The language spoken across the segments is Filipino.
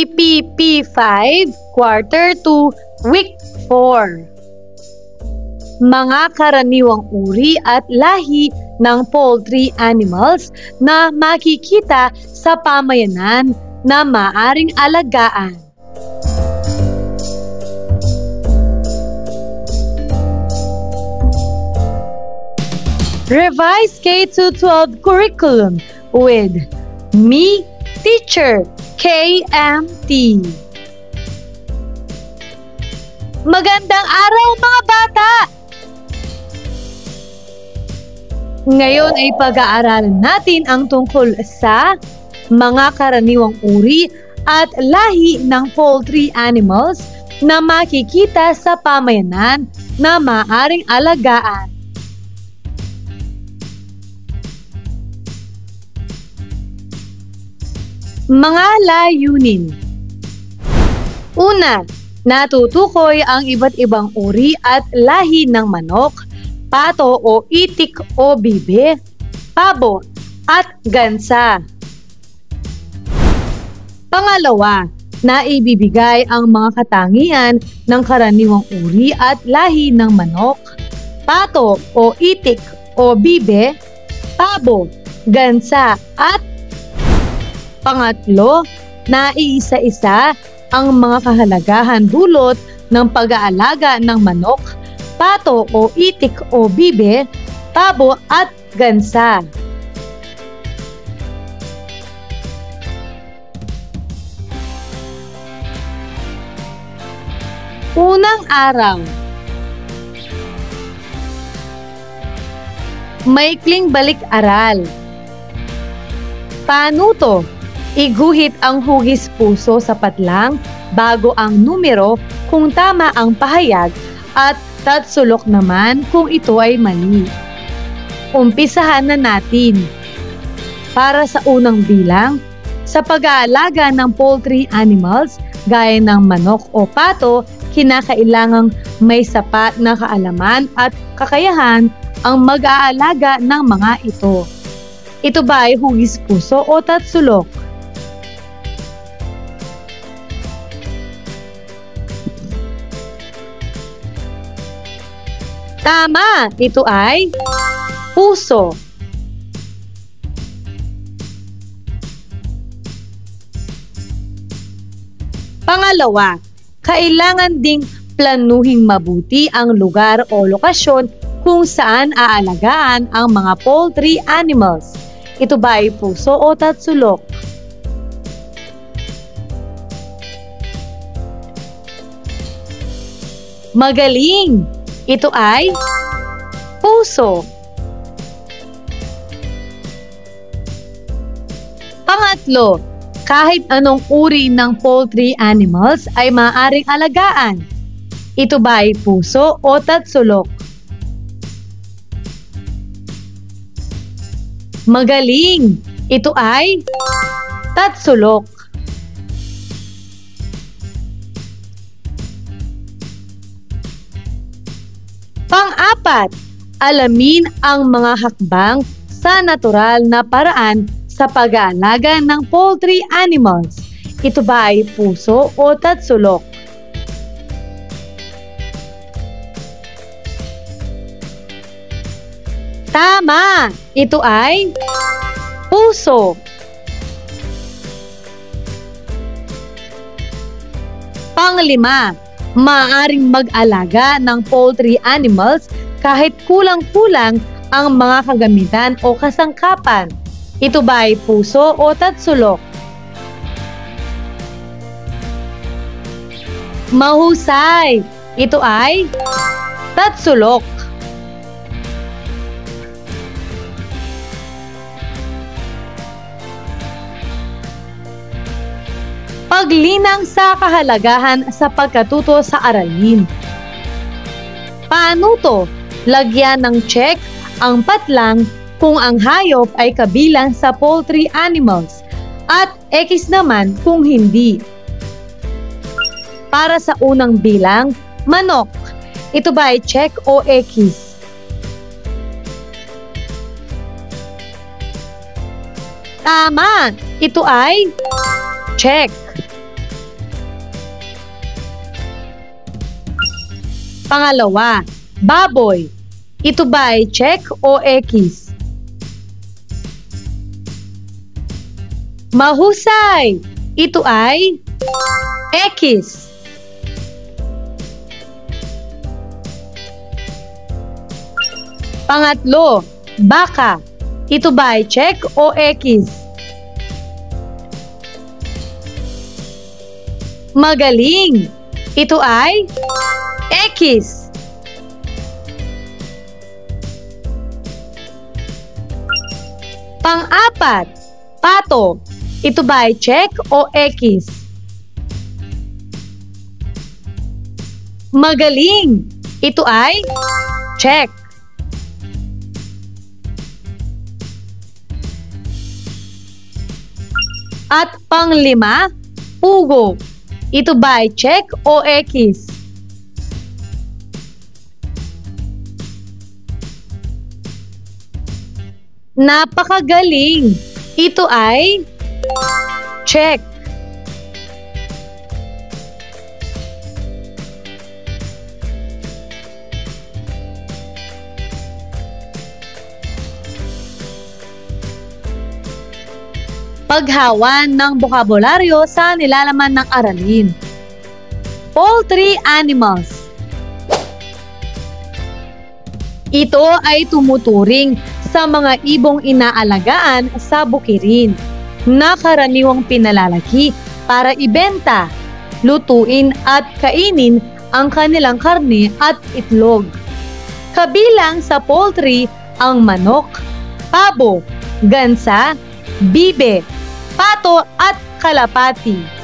PPP5, Quarter 2, Week 4. Mga karaniwang uri at lahi ng poultry animals na makikita sa pamayanan na maaring alagaan. Revised K-12 curriculum with Me Teacher KMT. Magandang araw mga bata! Ngayon ay pag-aaralan natin ang tungkol sa mga karaniwang uri at lahi ng poultry animals na makikita sa pamayanan na maaring alagaan. Mga layunin. Una, natutukoy ang iba't ibang uri at lahi ng manok, pato o itik o bibe, pabo at gansa. Pangalawa, naibibigay ang mga katangian ng karaniwang uri at lahi ng manok, pato o itik o bibe, pabo, gansa at pangatlo, naiisa-isa ang mga kahalagahan dulot ng pag-aalaga ng manok, pato o itik o bibe, pabo at gansa. Unang araw. Maikling balik-aral. Paano to? Iguhit ang hugis puso sa patlang bago ang numero kung tama ang pahayag at tatsulok naman kung ito ay mali. Umpisahan na natin. Para sa unang bilang, sa pag-aalaga ng poultry animals gaya ng manok o pato, kinakailangang may sapat na kaalaman at kakayahan ang mag-aalaga ng mga ito. Ito ba ay hugis puso o tatsulok? Tama! Ito ay puso. Pangalawa, kailangan ding planuhing mabuti ang lugar o lokasyon kung saan aalagaan ang mga poultry animals. Ito ba ay puso o tatsulok? Magaling! Ito ay puso. Pangatlo, kahit anong uri ng poultry animals ay maaaring alagaan. Ito ba ay puso o tatsulok? Magaling! Ito ay tatsulok. Pang-apat, alamin ang mga hakbang sa natural na paraan sa pag-aalaga ng poultry animals. Ito ba ay puso o tatsulok? Tama! Ito ay puso. Panglima, maaaring mag-alaga ng poultry animals kahit kulang-kulang ang mga kagamitan o kasangkapan. Ito ba ay puso o tatsulok? Mahusay! Ito ay tatsulok. Paglinang sa kahalagahan sa pagkatuto sa aralin. Paano to? Lagyan ng check ang patlang kung ang hayop ay kabilang sa poultry animals at X naman kung hindi. Para sa unang bilang, manok. Ito ba ay check o X? Tama! Ito ay check. Pangalawa, baboy. Ito ba ay check o X? Mahusay! Ito ay X. Pangatlo, baka. Ito ba ay check o X? Magaling! Ito ay X. Pang-apat, pato. Ito ba ay check o X? Magaling! Ito ay check. At pang-lima, pugo. Ito ba ay check o X? Napakagaling! Ito ay check. Paghawan ng bokabularyo sa nilalaman ng aralin. Poultry animals. Ito ay tumuturing sa mga ibong inaalagaan sa bukirin na karaniwang pinalalaki para ibenta, lutuin at kainin ang kanilang karne at itlog. Kabilang sa poultry ang manok, pabo, gansa, bibe, pato at kalapati.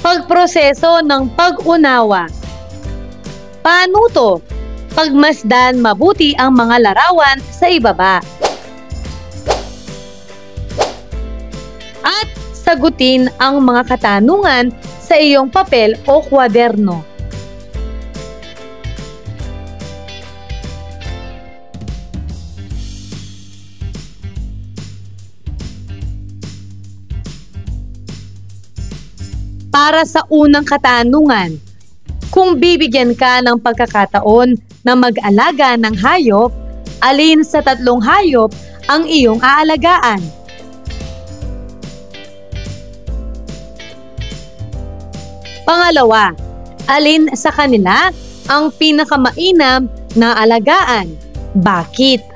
Pagproseso ng pag-unawa. Paano to? Pagmasdan mabuti ang mga larawan sa ibaba. At sagutin ang mga katanungan sa iyong papel o kwaderno. Para sa unang katanungan, kung bibigyan ka ng pagkakataon na mag-alaga ng hayop, alin sa tatlong hayop ang iyong aalagaan? Pangalawa, alin sa kanila ang pinakamainam na alagaan? Bakit?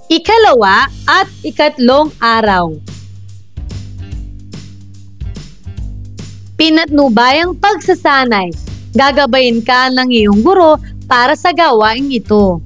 Ikalawa at ikatlong araw. Pinatnubayang pagsasanay. Gagabayin ka ng iyong guro para sa gawaing ito.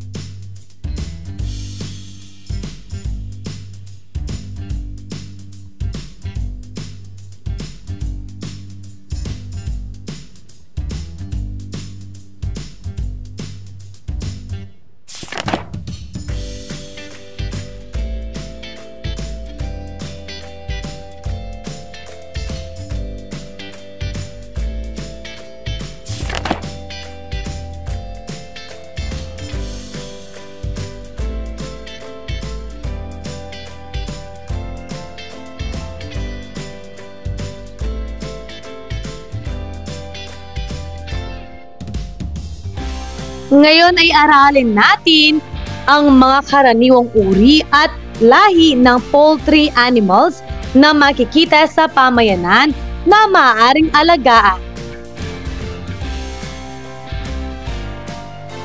Ngayon ay aralin natin ang mga karaniwang uri at lahi ng poultry animals na makikita sa pamayanan na maaaring alagaan.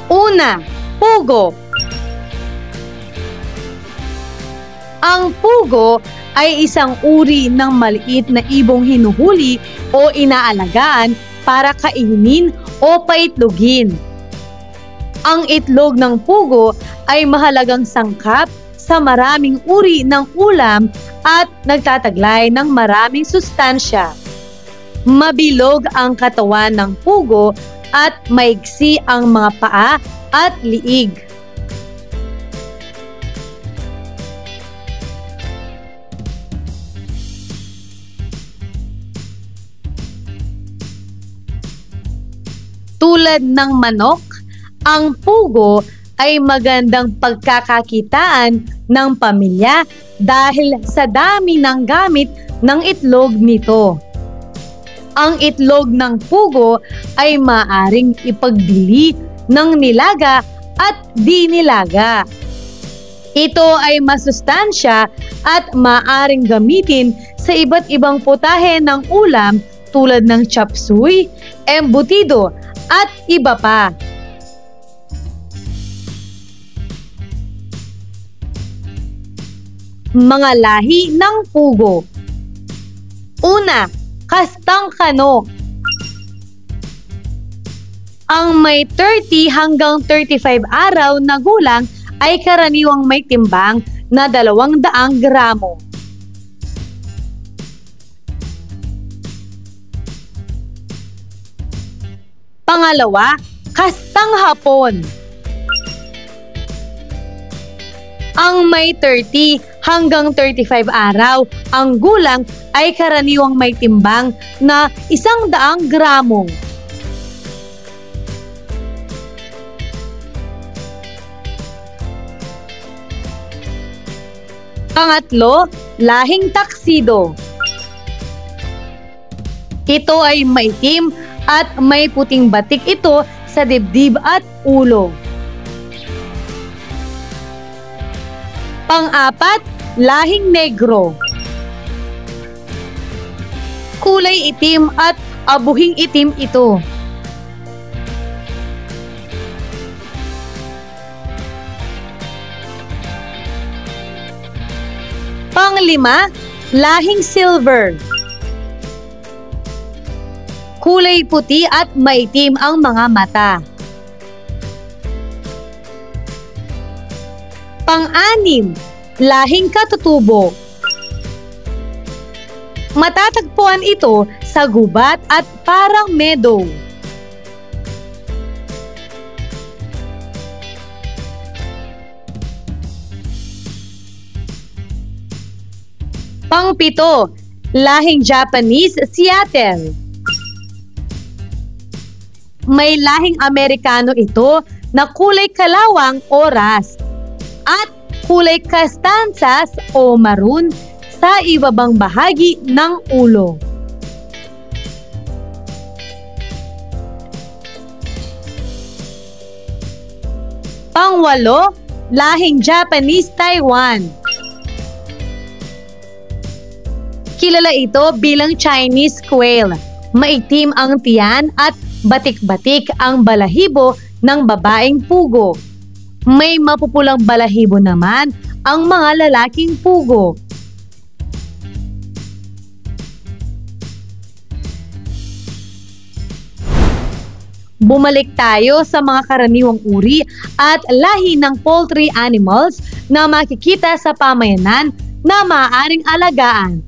Una, pugo. Ang pugo ay isang uri ng maliit na ibong hinuhuli o inaalagaan para kainin o paitlogin. Ang itlog ng pugo ay mahalagang sangkap sa maraming uri ng ulam at nagtataglay ng maraming sustansya. Mabilog ang katawan ng pugo at maigsi ang mga paa at liig. Tulad ng manok, Ang pugo ay magandang pagkakakitaan ng pamilya dahil sa dami ng gamit ng itlog nito. Ang itlog ng pugo ay maaring ipagbili ng nilaga at di nilaga. Ito ay masustansya at maaring gamitin sa iba't ibang putahe ng ulam tulad ng chop suey, embutido at iba pa. Mga lahi ng pugo. Una, kastang kano. Ang may 30 hanggang 35 araw na gulang ay karaniwang may timbang na 200 gramo. Pangalawa, kastang hapon. Ang may 30 hanggang 35 araw, ang gulang ay karaniwang may timbang na 100 gramo. Pangatlo, lahing taksido. Ito ay maitim at may puting batik ito sa dibdib at ulo. Pang-apat, lahing negro. Kulay itim at abuhing itim ito. Pang-lima, lahing silver. Kulay puti at maitim ang mga mata. Pang-anim, lahing katutubo. Matatagpuan ito sa gubat at parang meadow. Pang-pito, lahing Japanese Seattle. May lahing Amerikano ito na kulay kalawang o rust at kulay kastansas o maroon sa ibabang bahagi ng ulo. Pang-walo, lahing Japanese Taiwan. Kilala ito bilang Chinese quail. Maitim ang tiyan at batik-batik ang balahibo ng babaeng pugo. May mapupulang balahibo naman ang mga lalaking pugo. Bumalik tayo sa mga karaniwang uri at lahi ng poultry animals na makikita sa pamayanan na maaaring alagaan.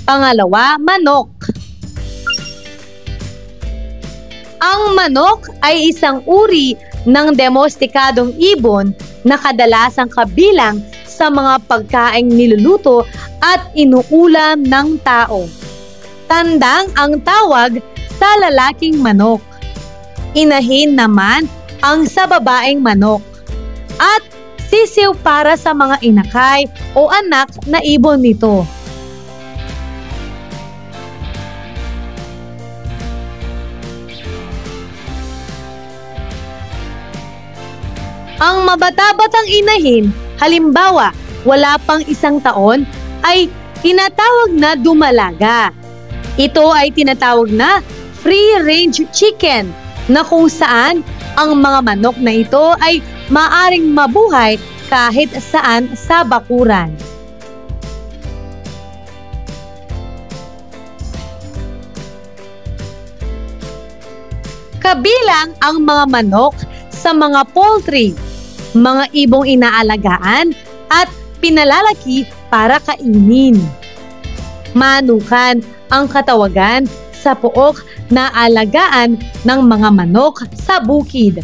Pangalawa, manok. Ang manok ay isang uri ng domestikadong ibon na kadalasang kabilang sa mga pagkaing niluluto at inuulam ng tao. Tandang ang tawag sa lalaking manok. Inahin naman ang sa babaeng manok. At sisiw para sa mga inakay o anak na ibon nito. Ang mabata-batang inahin, halimbawa, wala pang 1 taon, ay tinatawag na dumalaga. Ito ay tinatawag na free-range chicken, na kung saan ang mga manok na ito ay maaring mabuhay kahit saan sa bakuran. Kabilang ang mga manok sa mga poultry, mga ibong inaalagaan at pinalalaki para kainin. Manukan ang katawagan sa pook na alagaan ng mga manok sa bukid.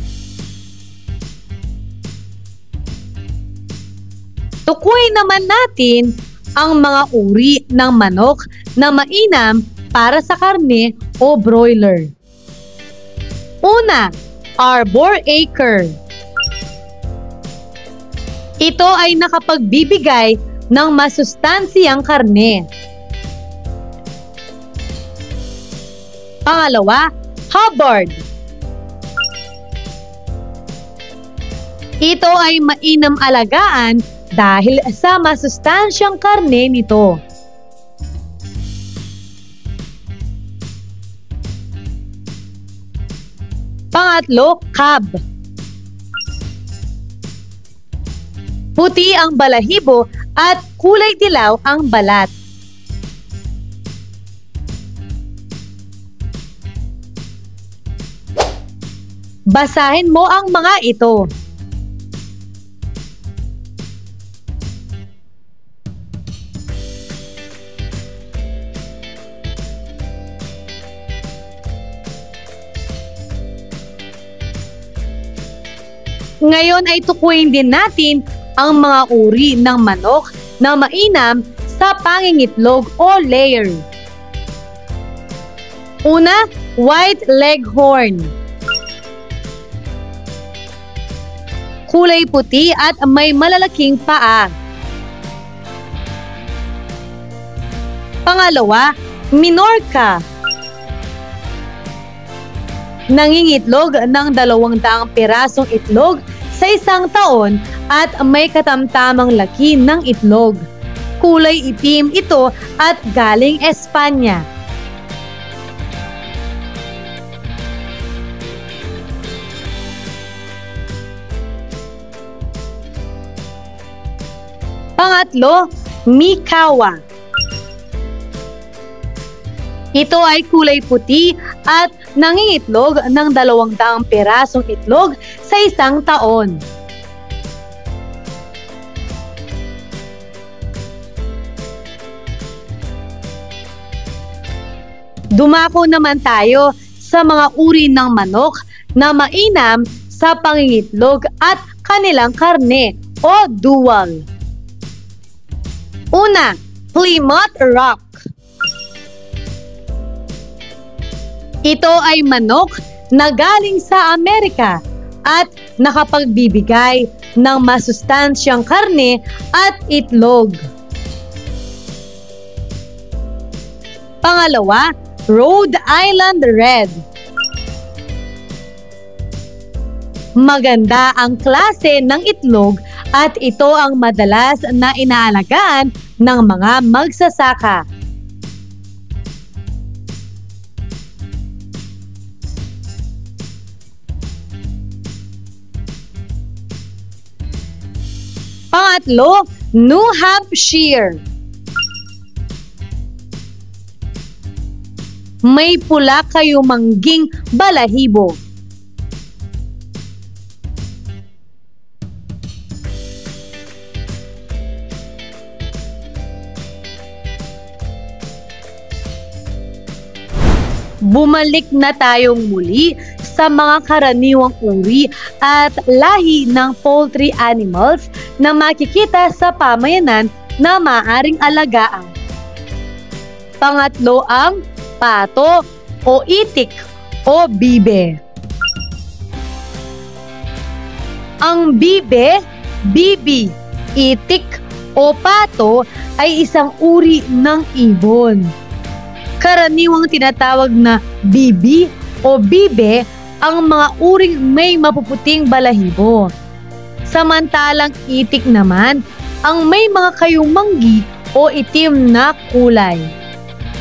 Tukuy naman natin ang mga uri ng manok na mainam para sa karne o broiler. Una, arbor acre. Ito ay nakapagbibigay ng masustansyang karne. Pangalawa, Hubbard. Ito ay mainam alagaan dahil sa masustansyang karne nito. Pangatlo, Cab. Puti ang balahibo at kulay dilaw ang balat. Basahin mo ang mga ito. Ngayon ay tukuyin din natin ang mga uri ng manok na mainam sa pangingitlog o layer. Una, White Leghorn. Kulay puti at may malalaking paa. Pangalawa, Minorca. Nangingitlog ng 200 pirasong itlog sa isang taon at may katamtamang laki ng itlog. Kulay itim ito at galing Espanya. Pangatlo, Mikawa. Ito ay kulay puti at nangingitlog ng 200 pirasong itlog sa isang taon. Dumako naman tayo sa mga uri ng manok na mainam sa pangingitlog at kanilang karne o duwal. Una, Plymouth Rock. Ito ay manok na galing sa Amerika at nakapagbibigay ng masustansyang karne at itlog. Pangalawa, Rhode Island Red. Maganda ang klase ng itlog at ito ang madalas na inaalagaan ng mga magsasaka. Pangatlo, New Hampshire. May pula kayumangging balahibo. Bumalik na tayong muli sa mga karaniwang uri at lahi ng poultry animals na makikita sa pamayanan na maaring alagaan. Pangatlo ang pato o itik o bibe. Ang bibe, bibi, itik o pato ay isang uri ng ibon. Karaniwang tinatawag na bibi o bibe ang mga uring may mapuputing balahibo. Samantalang itik naman ang may mga kayumanggi o itim na kulay.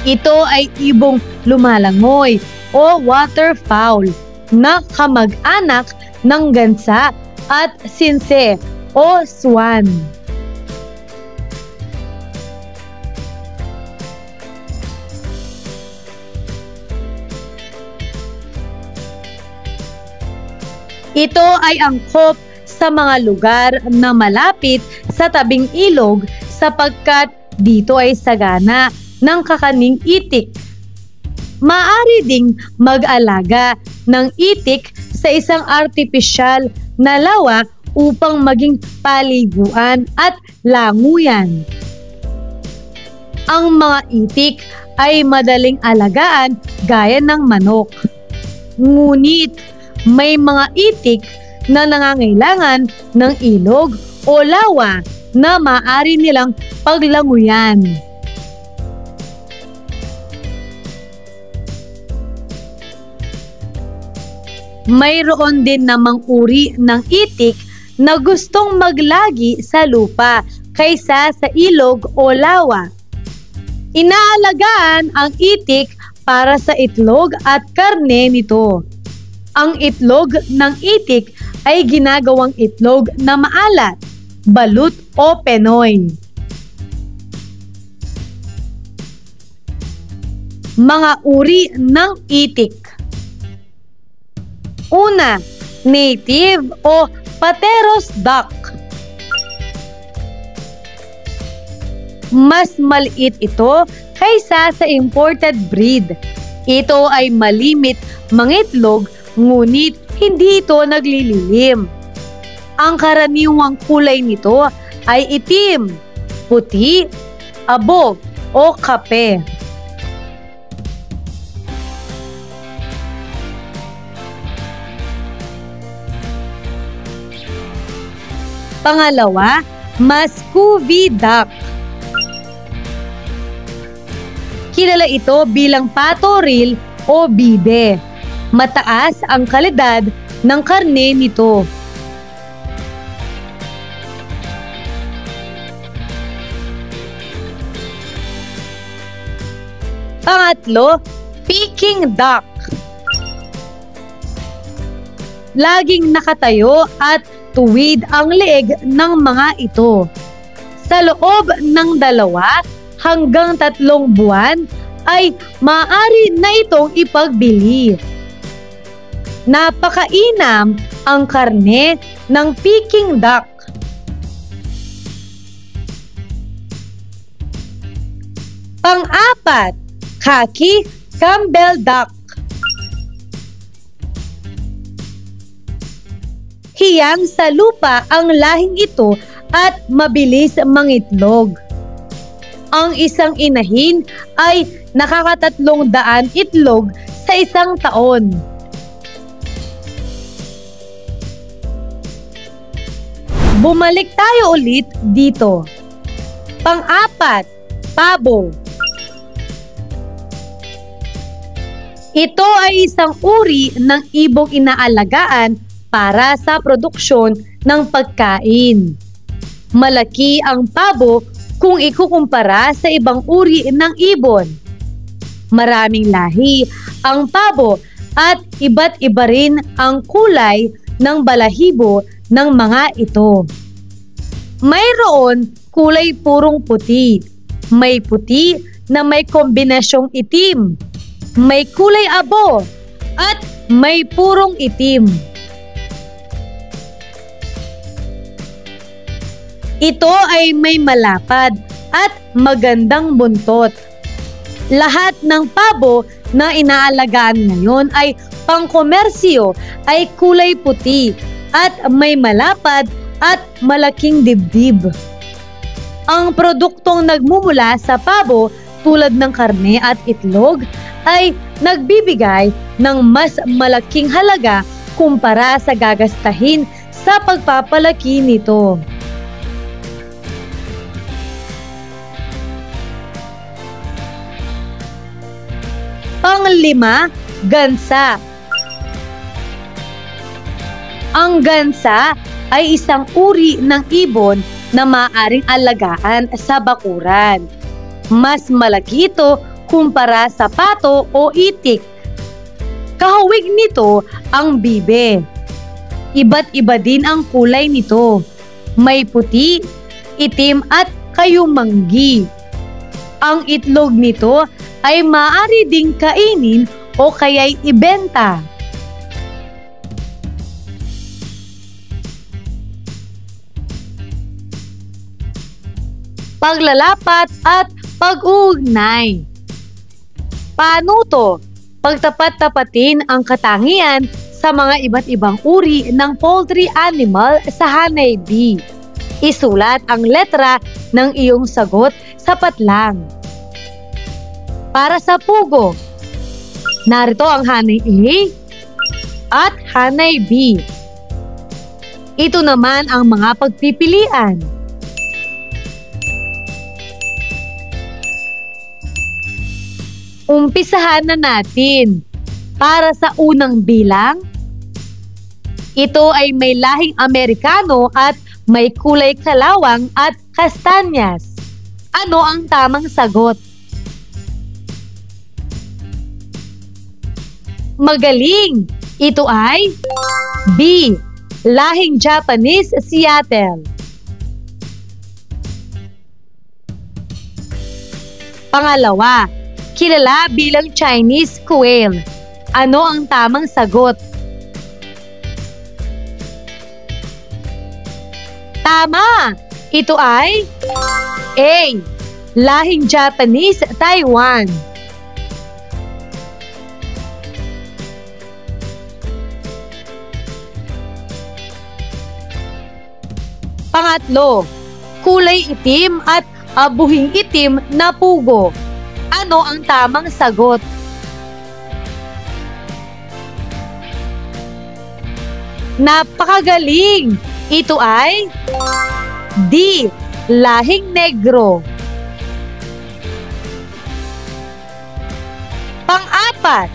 Ito ay ibong lumalangoy o waterfowl na kamag-anak ng gansa at sinse o swan. Ito ay angkop sa mga lugar na malapit sa tabing ilog sapagkat dito ay sagana ng kakaning itik. Maaari ding mag-alaga ng itik sa isang artipisyal na lawa upang maging paliguan at languyan. Ang mga itik ay madaling alagaan gaya ng manok. Ngunit may mga itik na nangangailangan ng ilog o lawa na maaari nilang paglanguyan. Mayroon din namang uri ng itik na gustong maglagi sa lupa kaysa sa ilog o lawa. Inaalagaan ang itik para sa itlog at karne nito. Ang itlog ng itik ay ginagawang itlog na maalat, balut o penoy. Mga uri ng itik. Una, native o Pateros duck. Mas maliit ito kaysa sa imported breed. Ito ay malimit mangitlog ngunit hindi ito naglililim. Ang karaniwang kulay nito ay itim, puti, abo o kape. Pangalawa, Muscovy duck. Kilala ito bilang patoril o bibe. Mataas ang kalidad ng karne nito. Pangatlo, Peking duck. Laging nakatayo at tuwid ang leeg ng mga ito. Sa loob ng 2 hanggang 3 buwan ay maaari na itong ipagbili. Napakainam ang karne ng Peking duck. Pang-apat, Khaki Campbell duck. Hiyang sa lupa ang lahing ito at mabilis mangitlog. Ang isang inahin ay nakaka300 itlog sa isang taon. Bumalik tayo ulit dito. Pang-apat, pabo. Ito ay isang uri ng ibong inaalagaan para sa produksyon ng pagkain. Malaki ang pabo kung ikukumpara sa ibang uri ng ibon. Maraming lahi ang pabo at iba't iba rin ang kulay ng balahibo ng mga ito. Mayroon kulay purong puti, may puti na may kombinasyong itim, may kulay abo, at may purong itim. Ito ay may malapad at magandang buntot. Lahat ng pabo na inaalagaan ngayon ay pangkomersyo ay kulay puti at may malapad at malaking dibdib. Ang produktong nagmumula sa pabo tulad ng karne at itlog ay nagbibigay ng mas malaking halaga kumpara sa gagastahin sa pagpapalaki nito. Pang-5, gansa. Ang gansa ay isang uri ng ibon na maaaring alagaan sa bakuran. Mas malaki ito kumpara sa pato o itik. Kahawig nito ang bibe. Iba't iba din ang kulay nito. May puti, itim at kayumanggi. Ang itlog nito ay maaari ding kainin o kaya'y ibenta. Paglalapat at pag-uugnay. Paano to? Pagtapat-tapatin ang katangian sa mga iba't ibang uri ng poultry animal sa hanay bee. Isulat ang letra ng iyong sagot sa patlang. Para sa pugo, narito ang hanay A at hanay B. Ito naman ang mga pagpipilian. Umpisahan na natin. Para sa unang bilang, ito ay may lahing Amerikano at may kulay kalawang at kastanyas. Ano ang tamang sagot? Magaling! Ito ay B. Lahing Japanese Seattle. Pangalawa, kilala bilang Chinese quail. Ano ang tamang sagot? Tama! Ito ay A. Lahing Japanese Taiwan. Pangatlo, kulay itim at buhing itim na pugo. Ano ang tamang sagot? Napakagaling! Ito ay D. Lahing negro. Pang-apat,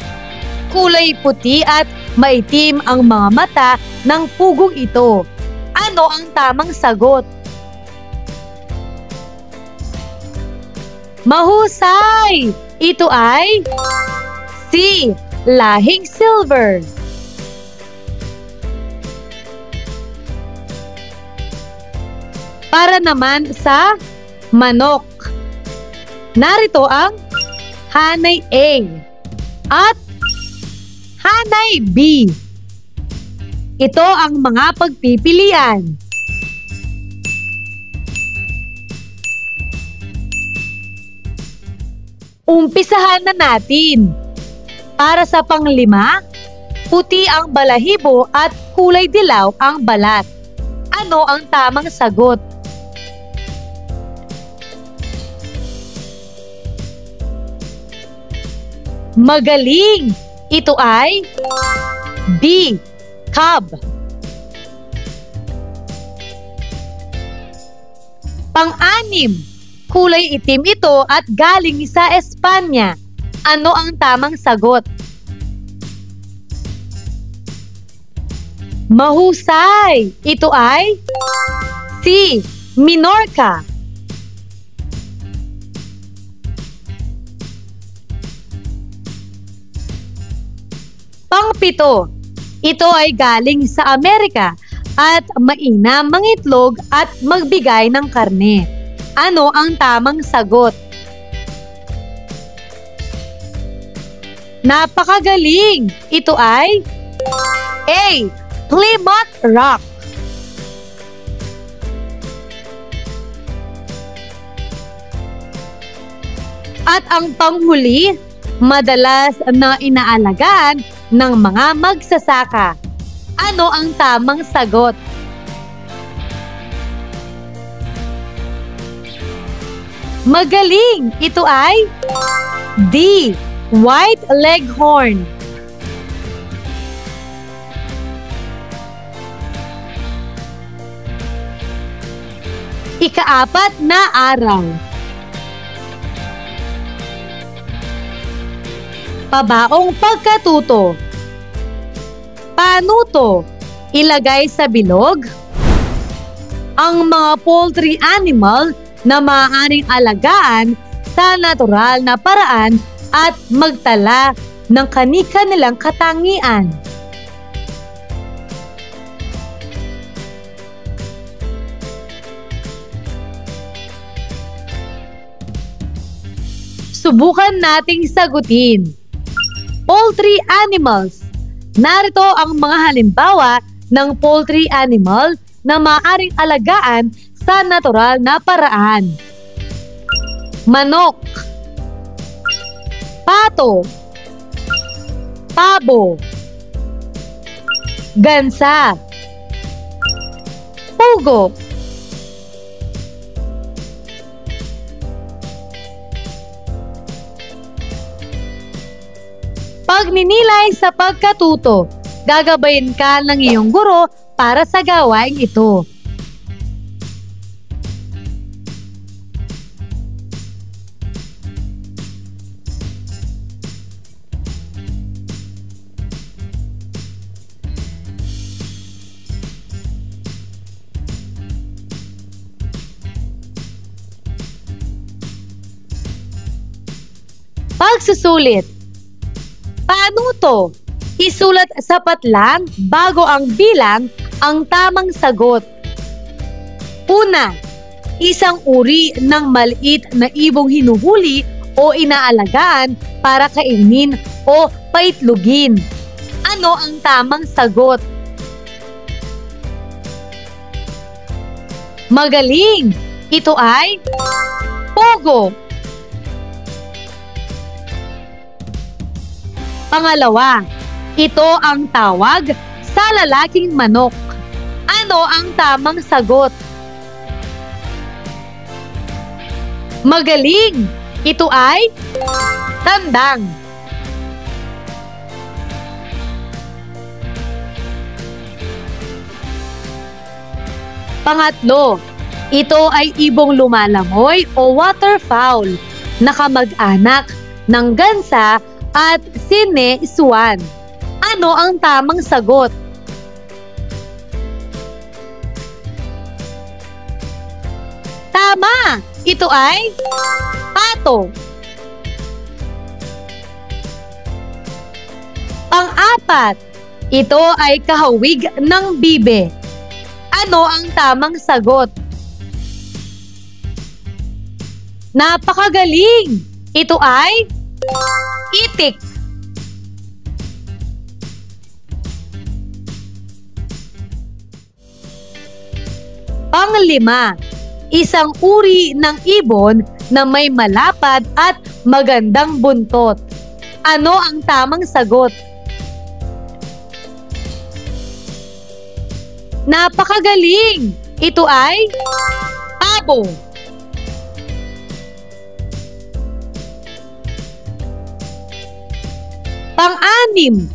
kulay puti at maitim ang mga mata ng pugong ito. Ano ang tamang sagot? Mahusay! Ito ay C. Lahing silver. Para naman sa manok, narito ang hanay A at hanay B. Ito ang mga pagpipilian. Umpisahan na natin. Para sa panglima, puti ang balahibo at kulay dilaw ang balat. Ano ang tamang sagot? Magaling! Ito ay B. Cub. Pang-anim, kulay itim ito at galing sa Espanya. Ano ang tamang sagot? Mahusay! Ito ay C. Minorca. Pang-pito, ito ay galing sa Amerika at mainam mangitlog at magbigay ng karne. Ano ang tamang sagot? Napakagaling! Ito ay A. Plymouth Rock. At ang panghuli, madalas na inaalagaan ng mga magsasaka. Ano ang tamang sagot? Magaling! Ito ay D. White Leghorn. Ika-4 na araw. Pabaong pagkatuto. Paano to? Ilagay sa bilog ang mga poultry animal na maaaring alagaan sa natural na paraan at magtala ng kani-kanilang katangian. Subukan nating sagutin. Poultry animals. Narito ang mga halimbawa ng poultry animal na maaaring alagaan sa natural na paraan. Manok, pato, pabo, gansa, pugo, pagninilay sa pagkatuto. Gagabayin ka ng iyong guro para sa gawaing ito. Pagsusulit. Paano to? Isulat sa patlang bago ang bilang ang tamang sagot. Una, isang uri ng maliit na ibong hinuhuli o inaalagaan para kainin o paitlugin. Ano ang tamang sagot? Magaling! Ito ay pugo. Pangalawa, ito ang tawag sa lalaking manok. Ano ang tamang sagot? Magaling! Ito ay tandang. Pangatlo, ito ay ibong lumalamoy o waterfowl na kamag-anak ng gansa at sine swan. Ano ang tamang sagot? Tama! Ito ay pato. Pang-apat, ito ay kahawig ng bibe. Ano ang tamang sagot? Napakagaling! Ito ay itik. Panglima, isang uri ng ibon na may malapad at magandang buntot. Ano ang tamang sagot? Napakagaling! Ito ay pabo. Pang-anim,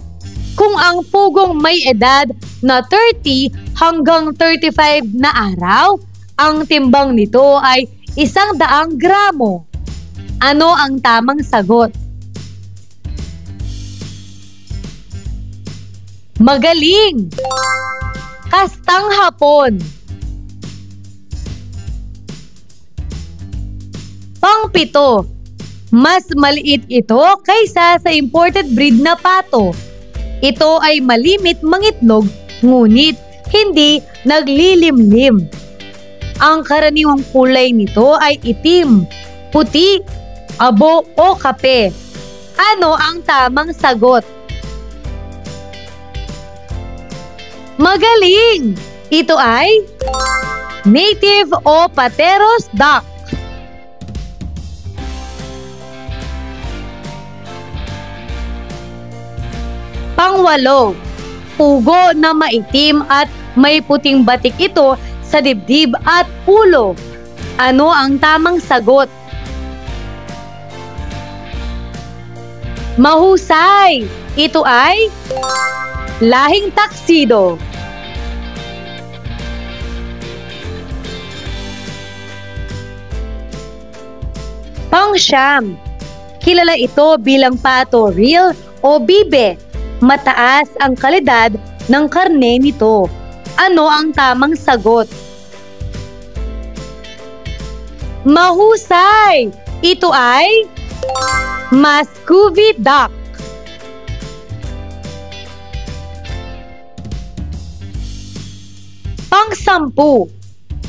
kung ang pugong may edad na 30 hanggang 35 na araw, ang timbang nito ay 100 gramo. Ano ang tamang sagot? Magaling! Kastang hapon. Pang-pito, mas maliit ito kaysa sa imported breed na pato. Ito ay malimit mangitlog, ngunit hindi naglilimlim. Ang karaniwang kulay nito ay itim, puti, abo o kape. Ano ang tamang sagot? Magaling! Ito ay native o Pateros duck. Pangwalo, pugo na maitim at may puting batik ito sa dibdib at ulo. Ano ang tamang sagot? Mahusay! Ito ay lahing tuxedo. Pang-siyam, kilala ito bilang pato real o bibe. Mataas ang kalidad ng karne nito. Ano ang tamang sagot? Mahusay! Ito ay Muscovy duck. Pang-sampu,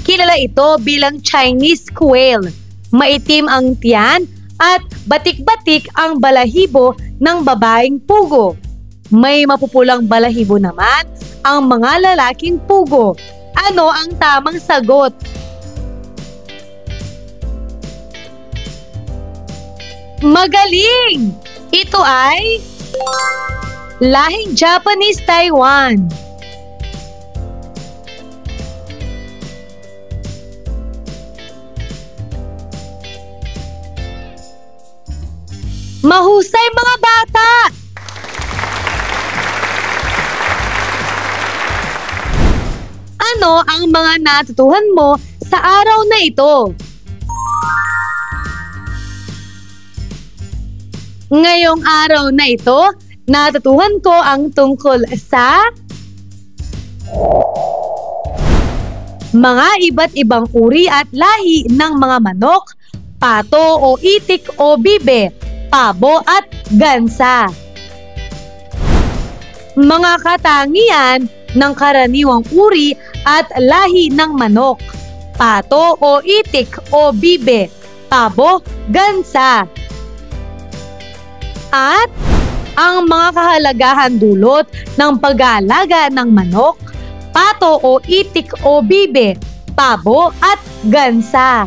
kilala ito bilang Chinese quail. Maitim ang tiyan at batik-batik ang balahibo ng babaeng pugo. May mapupulang balahibo naman ang mga lalaking pugo. Ano ang tamang sagot? Magaling! Ito ay lahing Japanese Taiwan. Mahusay mga bata! Ano ang mga natutuhan mo sa araw na ito? Ngayong araw na ito, natutuhan ko ang tungkol sa mga iba't ibang uri at lahi ng mga manok, pato o itik o bibe, pabo at gansa. Mga katangian ng karaniwang uri at lahi ng manok, pato o itik o bibe, pabo, gansa. At ang mga kahalagahan dulot ng pag-aalaga ng manok, pato o itik o bibe, pabo at gansa.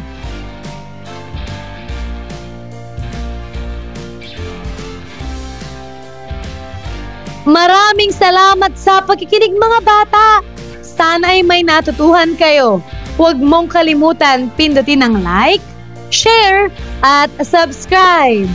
Maraming salamat sa pakikinig mga bata! Sana ay may natutuhan kayo. Huwag mong kalimutan pindutin ang like, share, at subscribe.